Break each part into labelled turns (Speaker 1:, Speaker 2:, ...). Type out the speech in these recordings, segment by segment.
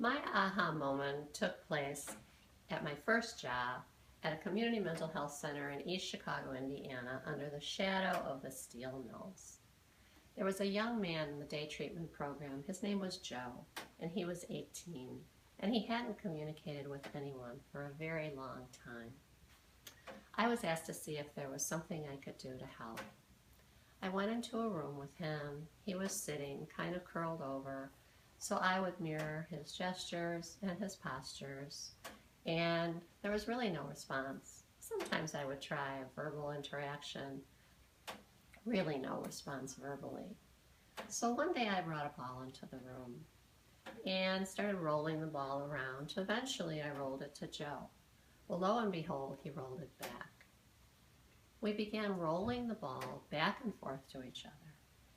Speaker 1: My aha moment took place at my first job at a community mental health center in East Chicago, Indiana, under the shadow of the steel mills. There was a young man in the day treatment program. His name was Joe, and he was 18, and he hadn't communicated with anyone for a very long time. I was asked to see if there was something I could do to help. I went into a room with him. He was sitting, kind of curled over, so I would mirror his gestures and his postures, and there was really no response. Sometimes I would try a verbal interaction, really no response verbally. So one day I brought a ball into the room and started rolling the ball around. Eventually I rolled it to Joe. Well, lo and behold, he rolled it back. We began rolling the ball back and forth to each other,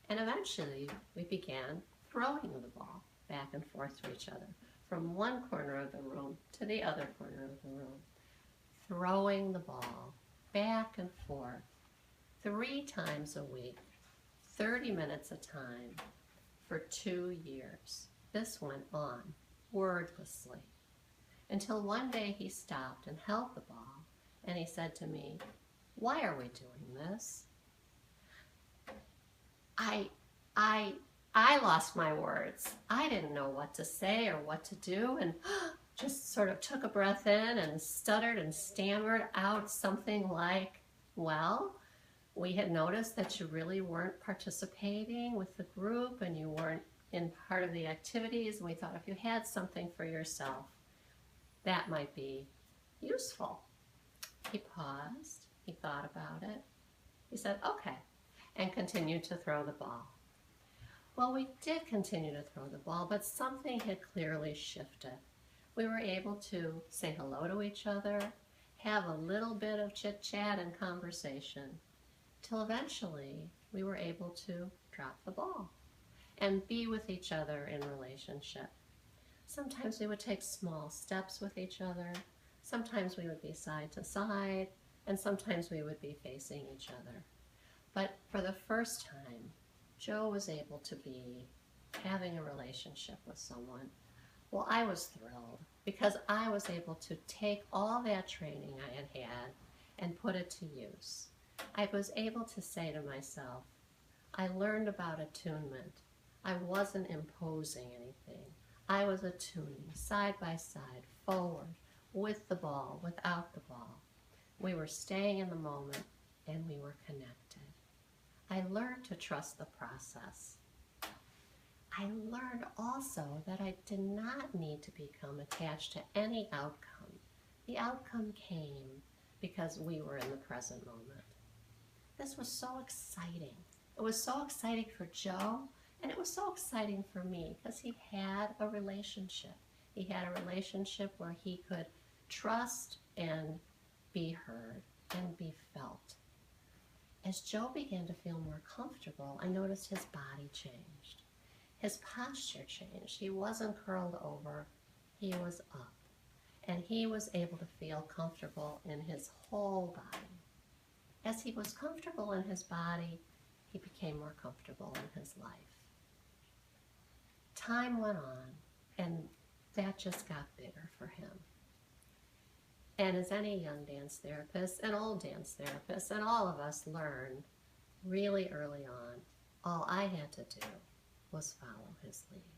Speaker 1: and eventually we began throwing the ball back and forth to each other, from one corner of the room to the other corner of the room, throwing the ball back and forth 3 times a week, 30 minutes a time, for 2 years. This went on wordlessly until one day he stopped and held the ball, and he said to me, "Why are we doing this?" I lost my words. I didn't know what to say or what to do, and just sort of took a breath in and stuttered and stammered out something like, "Well, we had noticed that you really weren't participating with the group and you weren't in part of the activities, and we thought if you had something for yourself, that might be useful." He paused, he thought about it, he said, "Okay," and continued to throw the ball. Well, we did continue to throw the ball, but something had clearly shifted. We were able to say hello to each other, have a little bit of chit-chat and conversation, till eventually we were able to drop the ball and be with each other in relationship. Sometimes we would take small steps with each other, sometimes we would be side to side, and sometimes we would be facing each other. But for the first time, Joe was able to be having a relationship with someone. Well, I was thrilled because I was able to take all that training I had had and put it to use. I was able to say to myself, I learned about attunement. I wasn't imposing anything. I was attuning side by side, forward, with the ball, without the ball. We were staying in the moment and we were connected. I learned to trust the process. I learned also that I did not need to become attached to any outcome. The outcome came because we were in the present moment. This was so exciting. It was so exciting for Joe, and it was so exciting for me because he had a relationship. He had a relationship where he could trust and be heard and be felt. As Joe began to feel more comfortable, I noticed his body changed. His posture changed. He wasn't curled over, he was up. And he was able to feel comfortable in his whole body. As he was comfortable in his body, he became more comfortable in his life. Time went on, and that just got bigger for him. And as any young dance therapist, and old dance therapist, and all of us learned really early on, all I had to do was follow his lead.